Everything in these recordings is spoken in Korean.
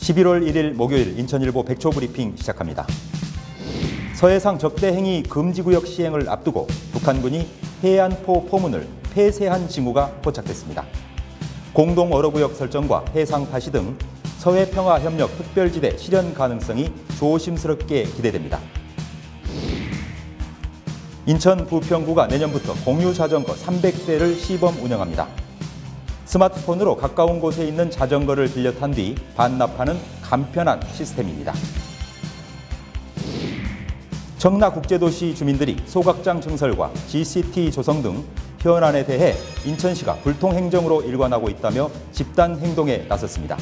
11월 1일 목요일 인천일보 백초브리핑 시작합니다. 서해상 적대행위 금지구역 시행을 앞두고 북한군이 해안포 포문을 폐쇄한 징후가 포착됐습니다. 공동어로구역 설정과 해상 파시 등 서해평화협력 특별지대 실현 가능성이 조심스럽게 기대됩니다. 인천 부평구가 내년부터 공유자전거 300대를 시범 운영합니다. 스마트폰으로 가까운 곳에 있는 자전거를 빌려 탄 뒤 반납하는 간편한 시스템입니다. 청라국제도시 주민들이 소각장 증설과 GCT 조성 등 현안에 대해 인천시가 불통행정으로 일관하고 있다며 집단 행동에 나섰습니다.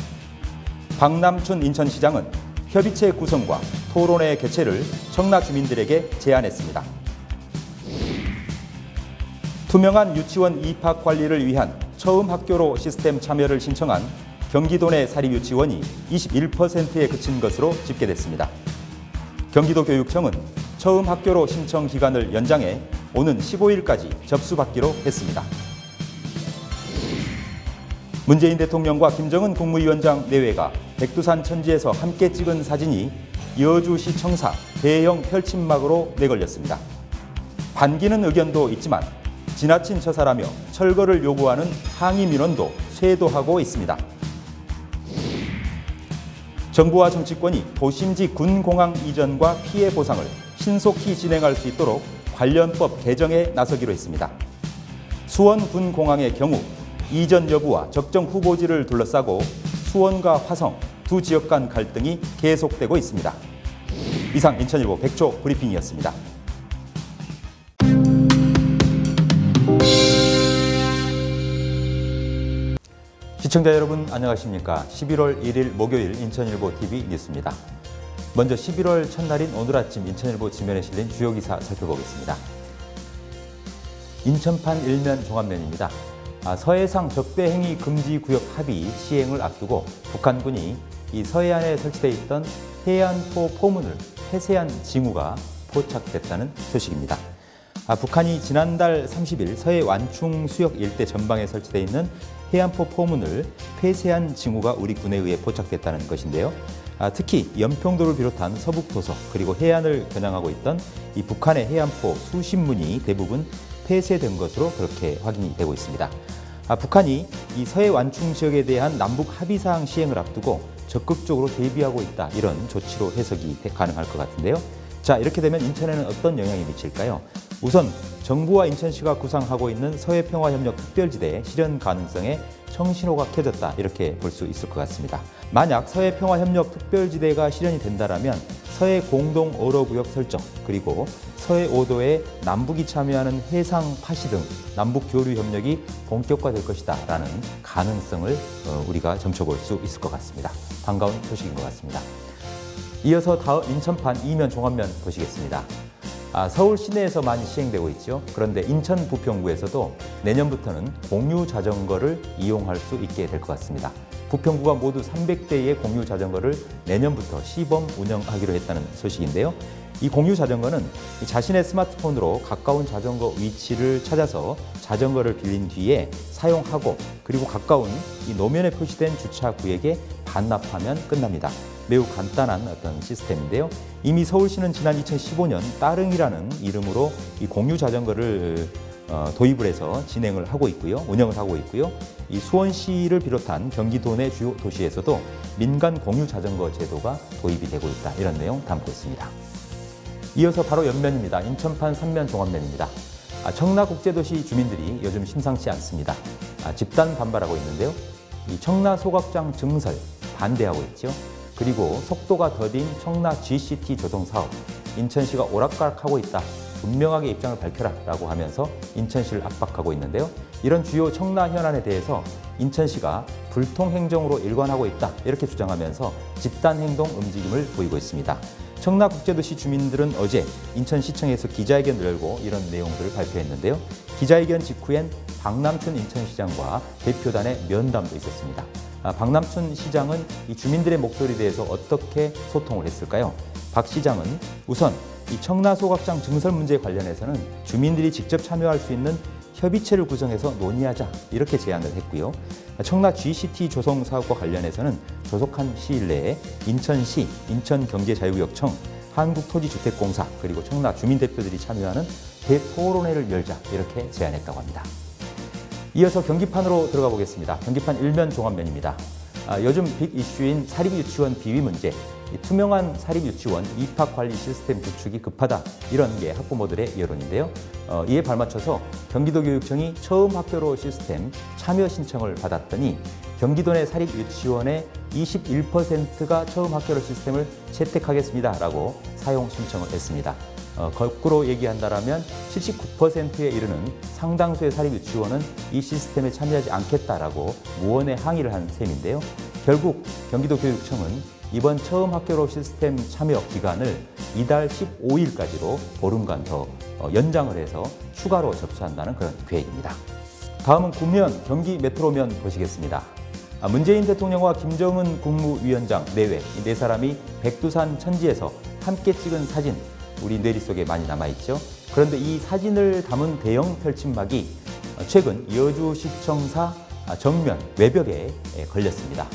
박남춘 인천시장은 협의체 구성과 토론회 개최를 청라 주민들에게 제안했습니다. 투명한 유치원 입학 관리를 위한 처음 학교로 시스템 참여를 신청한 경기도 내 사립유치원이 21%에 그친 것으로 집계됐습니다. 경기도교육청은 처음 학교로 신청 기간을 연장해 오는 15일까지 접수받기로 했습니다. 문재인 대통령과 김정은 국무위원장 내외가 백두산 천지에서 함께 찍은 사진이 여주시 청사 대형 펼침막으로 내걸렸습니다. 반기는 의견도 있지만 지나친 처사라며 철거를 요구하는 항의 민원도 쇄도하고 있습니다. 정부와 정치권이 도심지 군공항 이전과 피해 보상을 신속히 진행할 수 있도록 관련법 개정에 나서기로 했습니다. 수원 군공항의 경우 이전 여부와 적정 후보지를 둘러싸고 수원과 화성 두 지역 간 갈등이 계속되고 있습니다. 이상 인천일보 백초 브리핑이었습니다. 시청자 여러분 안녕하십니까? 11월 1일 목요일 인천일보 TV 뉴스입니다. 먼저 11월 첫날인 오늘 아침 인천일보 지면에 실린 주요 기사 살펴보겠습니다. 인천판 일면 종합면입니다. 서해상 적대행위 금지구역 합의 시행을 앞두고 북한군이 이 서해안에 설치되어 있던 해안포 포문을 폐쇄한 징후가 포착됐다는 소식입니다. 북한이 지난달 30일 서해 완충 수역 일대 전방에 설치되어 있는 해안포 포문을 폐쇄한 징후가 우리 군에 의해 포착됐다는 것인데요. 특히 연평도를 비롯한 서북도서 그리고 해안을 겨냥하고 있던 이 북한의 해안포 수십 문이 대부분 폐쇄된 것으로 그렇게 확인이 되고 있습니다. 북한이 이 서해 완충 지역에 대한 남북 합의사항 시행을 앞두고 적극적으로 대비하고 있다, 이런 조치로 해석이 가능할 것 같은데요. 자, 이렇게 되면 인천에는 어떤 영향이 미칠까요? 우선 정부와 인천시가 구상하고 있는 서해평화협력 특별지대의 실현 가능성에 청신호가 켜졌다, 이렇게 볼 수 있을 것 같습니다. 만약 서해평화협력 특별지대가 실현이 된다면 서해 공동어로구역 설정, 그리고 서해 5도에 남북이 참여하는 해상 파시 등 남북 교류 협력이 본격화될 것이다 라는 가능성을 우리가 점쳐볼 수 있을 것 같습니다. 반가운 소식인 것 같습니다. 이어서 다음 인천판 이면 종합면 보시겠습니다. 서울 시내에서 많이 시행되고 있죠. 그런데 인천 부평구에서도 내년부터는 공유 자전거를 이용할 수 있게 될 것 같습니다. 부평구가 모두 300대의 공유 자전거를 내년부터 시범 운영하기로 했다는 소식인데요. 이 공유 자전거는 자신의 스마트폰으로 가까운 자전거 위치를 찾아서 자전거를 빌린 뒤에 사용하고, 그리고 가까운 이 노면에 표시된 주차 구역에 반납하면 끝납니다. 매우 간단한 어떤 시스템인데요. 이미 서울시는 지난 2015년 따릉이라는 이름으로 이 공유 자전거를 도입을 해서 진행을 하고 있고요. 운영을 하고 있고요. 이 수원시를 비롯한 경기도 내 주요 도시에서도 민간 공유 자전거 제도가 도입이 되고 있다, 이런 내용 담고 있습니다. 이어서 바로 옆면입니다. 인천판 3면 종합면입니다. 청라국제도시 주민들이 요즘 심상치 않습니다. 집단 반발하고 있는데요. 이 청라 소각장 증설 반대하고 있죠. 그리고 속도가 더딘 청라 GCT 조성 사업, 인천시가 오락가락하고 있다, 분명하게 입장을 밝혀라 라고 하면서 인천시를 압박하고 있는데요. 이런 주요 청라 현안에 대해서 인천시가 불통행정으로 일관하고 있다, 이렇게 주장하면서 집단행동 움직임을 보이고 있습니다. 청라국제도시 주민들은 어제 인천시청에서 기자회견을 열고 이런 내용들을 발표했는데요. 기자회견 직후엔 박남춘 인천시장과 대표단의 면담도 있었습니다. 박남춘 시장은 이 주민들의 목소리에 대해서 어떻게 소통을 했을까요? 박 시장은 우선 이 청라 소각장 증설 문제에 관련해서는 주민들이 직접 참여할 수 있는 협의체를 구성해서 논의하자 이렇게 제안을 했고요. 청라 GCT 조성 사업과 관련해서는 조속한 시일 내에 인천시, 인천경제자유구역청, 한국토지주택공사 그리고 청라 주민대표들이 참여하는 대토론회를 열자 이렇게 제안했다고 합니다. 이어서 경기판으로 들어가 보겠습니다. 경기판 일면 종합면입니다. 요즘 빅 이슈인 사립유치원 비위 문제, 투명한 사립유치원 입학관리 시스템 구축이 급하다 이런 게 학부모들의 여론인데요. 이에 발맞춰서 경기도교육청이 처음 학교로 시스템 참여 신청을 받았더니 경기도 내 사립유치원의 21%가 처음 학교로 시스템을 채택하겠습니다라고 사용 신청을 했습니다. 거꾸로 얘기한다면 79%에 이르는 상당수의 사립유치원은 이 시스템에 참여하지 않겠다라고 무언의 항의를 한 셈인데요. 결국 경기도교육청은 이번 처음 학교로 시스템 참여 기간을 이달 15일까지로 보름간 더 연장을 해서 추가로 접수한다는 그런 계획입니다. 다음은 구면, 경기 메트로면 보시겠습니다. 문재인 대통령과 김정은 국무위원장 내외 이 네 사람이 백두산 천지에서 함께 찍은 사진 우리 뇌리 속에 많이 남아있죠. 그런데 이 사진을 담은 대형 펼침막이 최근 여주시청사 정면 외벽에 걸렸습니다.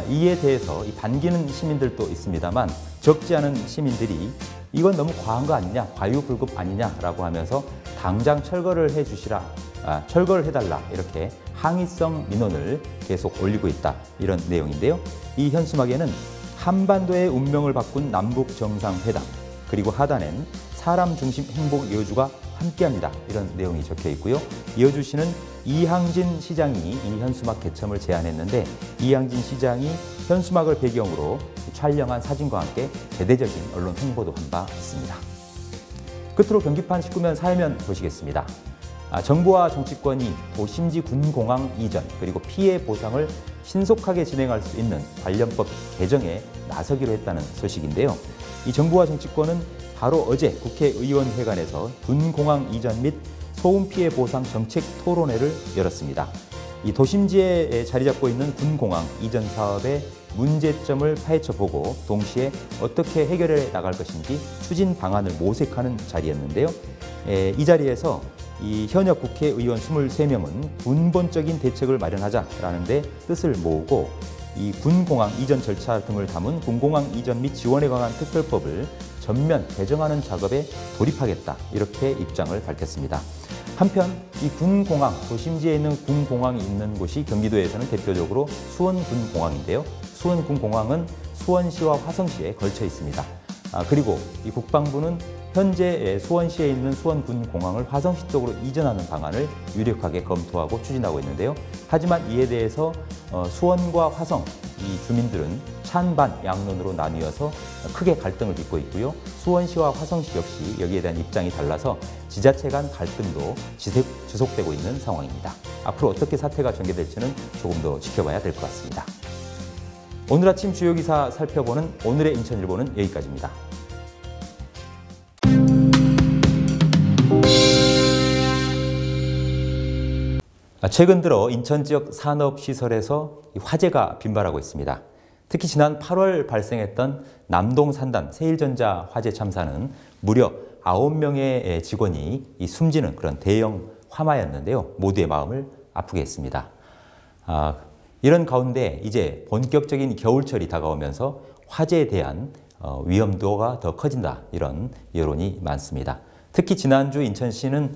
이에 대해서 반기는 시민들도 있습니다만 적지 않은 시민들이 이건 너무 과한 거 아니냐, 과유불급 아니냐라고 하면서 당장 철거를 해주시라, 철거를 해달라 이렇게 항의성 민원을 계속 올리고 있다 이런 내용인데요. 이 현수막에는 한반도의 운명을 바꾼 남북 정상회담 그리고 하단엔 사람 중심 행복 여주가 함께합니다 이런 내용이 적혀 있고요. 여주시는 이항진 시장이 이 현수막 개첨을 제안했는데 이항진 시장이 현수막을 배경으로 촬영한 사진과 함께 대대적인 언론 홍보도 한 바 있습니다. 끝으로 경기판 19면 사회면 보시겠습니다. 정부와 정치권이 도심지 군공항 이전 그리고 피해 보상을 신속하게 진행할 수 있는 관련법 개정에 나서기로 했다는 소식인데요. 이 정부와 정치권은 바로 어제 국회의원회관에서 군공항 이전 및 소음 피해 보상 정책 토론회를 열었습니다. 이 도심지에 자리 잡고 있는 군공항 이전 사업의 문제점을 파헤쳐보고 동시에 어떻게 해결해 나갈 것인지 추진 방안을 모색하는 자리였는데요. 이 자리에서 이 현역 국회의원 23명은 근본적인 대책을 마련하자라는 데 뜻을 모으고 이 군공항 이전 절차 등을 담은 군공항 이전 및 지원에 관한 특별법을 전면 개정하는 작업에 돌입하겠다 이렇게 입장을 밝혔습니다. 한편 이 군공항, 도심지에 있는 군공항이 있는 곳이 경기도에서는 대표적으로 수원군공항인데요. 수원군공항은 수원시와 화성시에 걸쳐 있습니다. 그리고 이 국방부는 현재 수원시에 있는 수원군공항을 화성시 쪽으로 이전하는 방안을 유력하게 검토하고 추진하고 있는데요. 하지만 이에 대해서 수원과 화성 이 주민들은 찬반 양론으로 나뉘어서 크게 갈등을 빚고 있고요. 수원시와 화성시 역시 여기에 대한 입장이 달라서 지자체 간 갈등도 지속되고 있는 상황입니다. 앞으로 어떻게 사태가 전개될지는 조금 더 지켜봐야 될 것 같습니다. 오늘 아침 주요 기사 살펴보는 오늘의 인천일보는 여기까지입니다. 최근 들어 인천 지역 산업시설에서 화재가 빈발하고 있습니다. 특히 지난 8월 발생했던 남동산단 세일전자 화재 참사는 무려 9명의 직원이 숨지는 그런 대형 화마였는데요. 모두의 마음을 아프게 했습니다. 이런 가운데 이제 본격적인 겨울철이 다가오면서 화재에 대한 위험도가 더 커진다 이런 여론이 많습니다. 특히 지난주 인천시는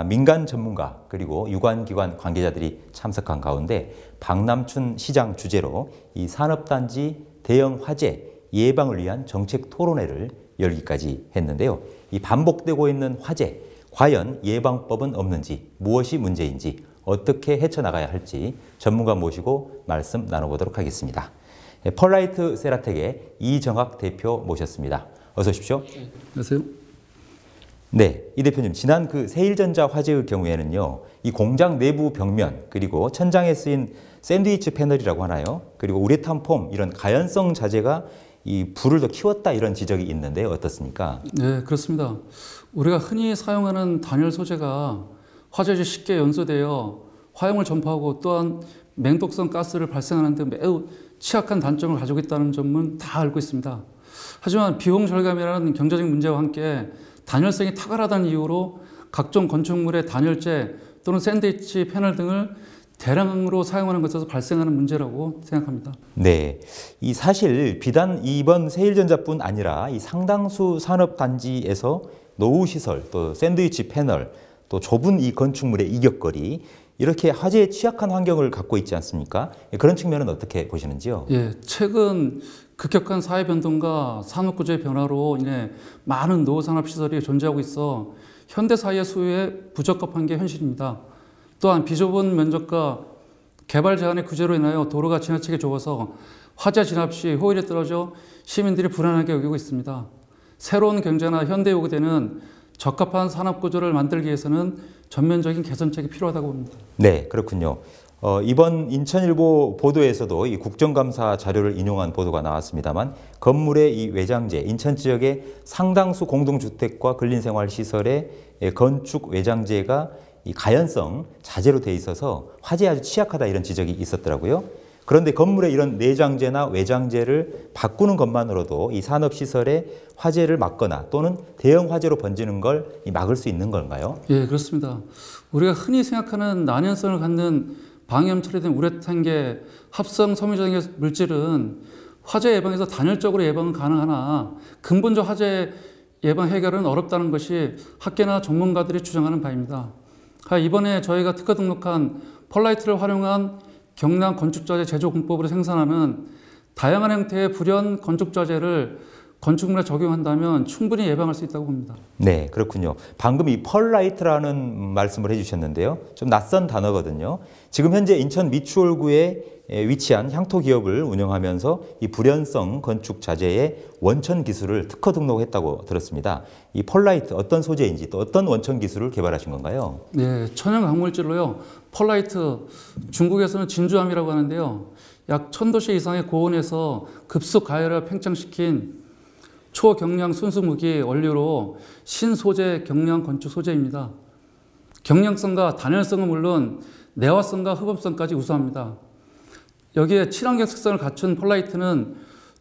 민간 전문가 그리고 유관기관 관계자들이 참석한 가운데 박남춘 시장 주재로 이 산업단지 대형 화재 예방을 위한 정책 토론회를 열기까지 했는데요. 이 반복되고 있는 화재, 과연 예방법은 없는지, 무엇이 문제인지, 어떻게 헤쳐나가야 할지 전문가 모시고 말씀 나눠보도록 하겠습니다. 펄라이트 세라텍의 이정학 대표 모셨습니다. 어서 오십시오. 안녕하세요. 네, 이 대표님, 지난 그 세일전자 화재의 경우에는요, 이 공장 내부 벽면 그리고 천장에 쓰인 샌드위치 패널이라고 하나요? 그리고 우레탄 폼 이런 가연성 자재가 이 불을 더 키웠다 이런 지적이 있는데 어떻습니까? 네, 그렇습니다. 우리가 흔히 사용하는 단열 소재가 화재에 쉽게 연소되어 화염을 전파하고 또한 맹독성 가스를 발생하는 데 매우 취약한 단점을 가지고 있다는 점은 다 알고 있습니다. 하지만 비용 절감이라는 경제적 문제와 함께 단열성이 탁월하다는 이유로 각종 건축물의 단열재 또는 샌드위치 패널 등을 대량으로 사용하는 것에서 발생하는 문제라고 생각합니다. 네, 이 사실 비단 이번 세일전자뿐 아니라 이 상당수 산업단지에서 노후시설, 또 샌드위치 패널, 또 좁은 이 건축물의 이격거리, 이렇게 화재에 취약한 환경을 갖고 있지 않습니까? 그런 측면은 어떻게 보시는지요? 예, 최근 급격한 사회 변동과 산업 구조의 변화로 인해 많은 노후 산업 시설이 존재하고 있어 현대 사회의 수요에 부적합한 게 현실입니다. 또한 비좁은 면적과 개발 제한의 규제로 인하여 도로가 지나치게 좁아서 화재 진압 시 효율이 떨어져 시민들이 불안하게 여기고 있습니다. 새로운 경제나 현대에 요구되는 적합한 산업 구조를 만들기 위해서는 전면적인 개선책이 필요하다고 봅니다. 네, 그렇군요. 이번 인천일보 보도에서도 이 국정감사 자료를 인용한 보도가 나왔습니다만 건물의 이 외장재, 인천 지역의 상당수 공동주택과 근린생활시설의 건축 외장재가 이 가연성 자재로 돼 있어서 화재에 아주 취약하다 이런 지적이 있었더라고요. 그런데 건물의 이런 내장재나 외장재를 바꾸는 것만으로도 이 산업시설의 화재를 막거나 또는 대형 화재로 번지는 걸 막을 수 있는 건가요? 예, 그렇습니다. 우리가 흔히 생각하는 난연성을 갖는 방염 처리된 우레탄계 합성 섬유적인 물질은 화재 예방에서 단열적으로 예방은 가능하나 근본적 화재 예방 해결은 어렵다는 것이 학계나 전문가들이 주장하는 바입니다. 이번에 저희가 특허 등록한 펄라이트를 활용한 경량 건축자재 제조 공법으로 생산하는 다양한 형태의 불연 건축자재를 건축물에 적용한다면 충분히 예방할 수 있다고 봅니다. 네, 그렇군요. 방금 이 펄라이트라는 말씀을 해주셨는데요. 좀 낯선 단어거든요. 지금 현재 인천 미추홀구에 위치한 향토 기업을 운영하면서 이 불연성 건축 자재의 원천 기술을 특허 등록했다고 들었습니다. 이 펄라이트 어떤 소재인지 또 어떤 원천 기술을 개발하신 건가요? 네, 천연 광물질로요. 펄라이트 중국에서는 진주암이라고 하는데요. 약 1000도씨 이상의 고온에서 급속 가열을 팽창시킨 초경량 순수 무기 원료로 신소재 경량 건축 소재입니다. 경량성과 단열성은 물론 내화성과 흡음성까지 우수합니다. 여기에 친환경 특성을 갖춘 펄라이트는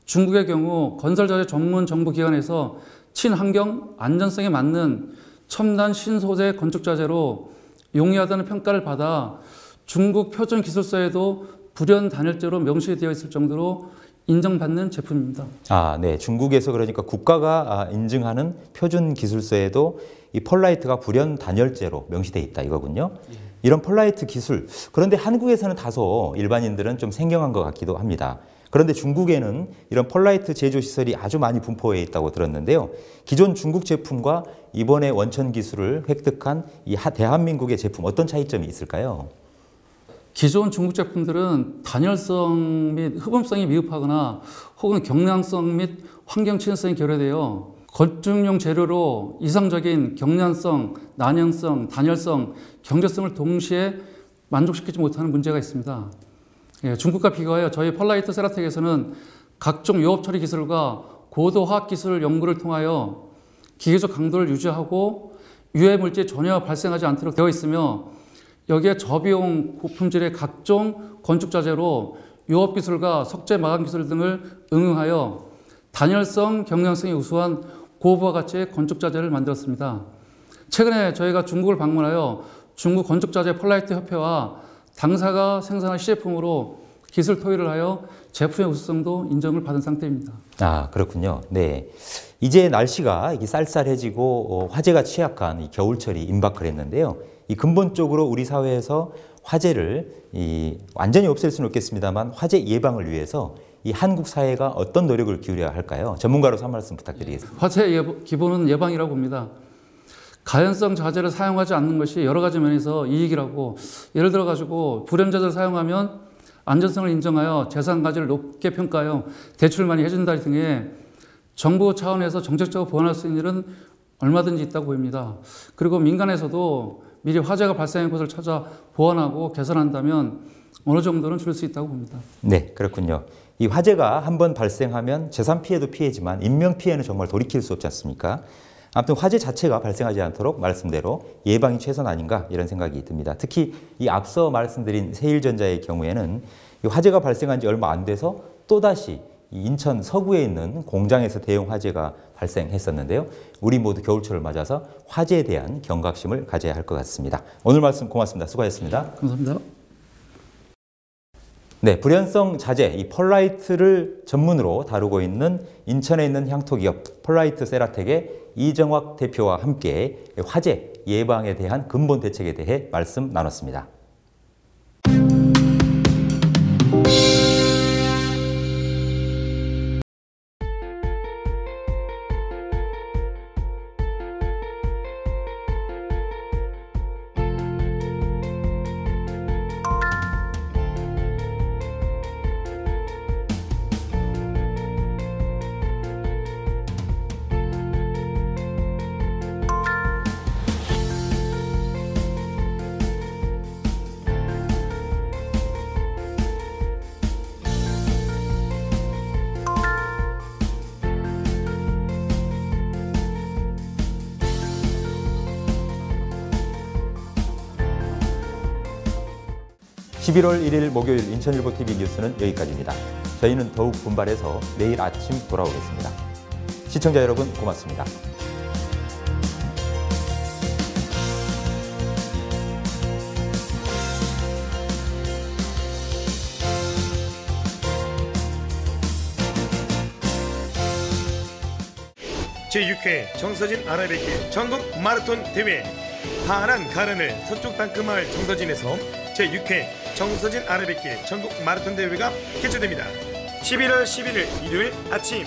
중국의 경우 건설자재 전문 정부기관에서 친환경 안전성에 맞는 첨단 신소재 건축자재로 용이하다는 평가를 받아 중국 표준기술서에도 불연 단열재로 명시되어 있을 정도로 인정받는 제품입니다. 아, 네. 중국에서 그러니까 국가가 인증하는 표준 기술서에도 이 펄라이트가 불연 단열재로 명시되어 있다 이거군요. 이런 펄라이트 기술, 그런데 한국에서는 다소 일반인들은 좀 생경한 것 같기도 합니다. 그런데 중국에는 이런 펄라이트 제조 시설이 아주 많이 분포해 있다고 들었는데요. 기존 중국 제품과 이번에 원천 기술을 획득한 이 대한민국의 제품 어떤 차이점이 있을까요? 기존 중국 제품들은 단열성 및 흡음성이 미흡하거나 혹은 경량성 및 환경 친화성이 결여되어 건축용 재료로 이상적인 경량성, 난연성, 단열성, 경제성을 동시에 만족시키지 못하는 문제가 있습니다. 중국과 비교하여 저희 펄라이트 세라텍에서는 각종 유업 처리 기술과 고도 화학 기술 연구를 통하여 기계적 강도를 유지하고 유해 물질이 전혀 발생하지 않도록 되어 있으며 여기에 저비용 고품질의 각종 건축자재로 유업 기술과 석재 마감 기술 등을 응용하여 단열성, 경량성이 우수한 고부와 가치의 건축자재를 만들었습니다. 최근에 저희가 중국을 방문하여 중국 건축자재 펄라이트 협회와 당사가 생산한 시제품으로 기술 토의를 하여 제품의 우수성도 인정을 받은 상태입니다. 아, 그렇군요. 네. 이제 날씨가 쌀쌀해지고 화재가 취약한 이 겨울철이 임박을 했는데요. 이 근본적으로 우리 사회에서 화재를 완전히 없앨 수는 없겠습니다만 화재 예방을 위해서 이 한국 사회가 어떤 노력을 기울여야 할까요? 전문가로서 한 말씀 부탁드리겠습니다. 화재 기본은 예방이라고 봅니다. 가연성 자재를 사용하지 않는 것이 여러 가지 면에서 이익이라고, 예를 들어 가지고 불연자재를 사용하면 안전성을 인정하여 재산 가치를 높게 평가하여 대출 많이 해준다 등의 정부 차원에서 정책적으로 보완할 수 있는 일은 얼마든지 있다고 보입니다. 그리고 민간에서도 미리 화재가 발생한 곳을 찾아 보완하고 개선한다면 어느 정도는 줄일 수 있다고 봅니다. 네, 그렇군요. 이 화재가 한번 발생하면 재산 피해도 피해지만 인명 피해는 정말 돌이킬 수 없지 않습니까? 아무튼 화재 자체가 발생하지 않도록 말씀대로 예방이 최선 아닌가 이런 생각이 듭니다. 특히 이 앞서 말씀드린 세일전자의 경우에는 이 화재가 발생한 지 얼마 안 돼서 또다시 이 인천 서구에 있는 공장에서 대형 화재가 발생했었는데요. 우리 모두 겨울철을 맞아서 화재에 대한 경각심을 가져야 할 것 같습니다. 오늘 말씀 고맙습니다. 수고하셨습니다. 감사합니다. 네, 불연성 자재, 이 펄라이트를 전문으로 다루고 있는 인천에 있는 향토기업 펄라이트 세라텍의 이정학 대표와 함께 화재 예방에 대한 근본 대책에 대해 말씀 나눴습니다. (11월 1일) 목요일 인천일보TV 뉴스는 여기까지입니다. 저희는 더욱 분발해서 내일 아침 돌아오겠습니다. 시청자 여러분 고맙습니다. 제6회 정서진 아라뱃길 전국 마라톤 대회 파란 가른을 서쪽 땅끝마을 정서진에서 제6회 정서진 아라뱃길 전국 마라톤 대회가 개최됩니다. 11월 11일 일요일 아침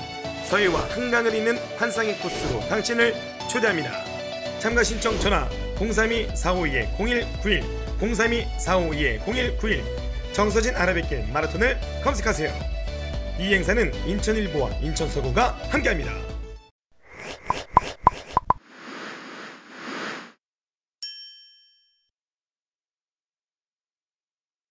서해와 한강을 잇는 환상의 코스로 당신을 초대합니다. 참가 신청 전화 032-452-0191 032-452-0191 정서진 아라뱃길 마라톤을 검색하세요. 이 행사는 인천일보와 인천서구가 함께합니다.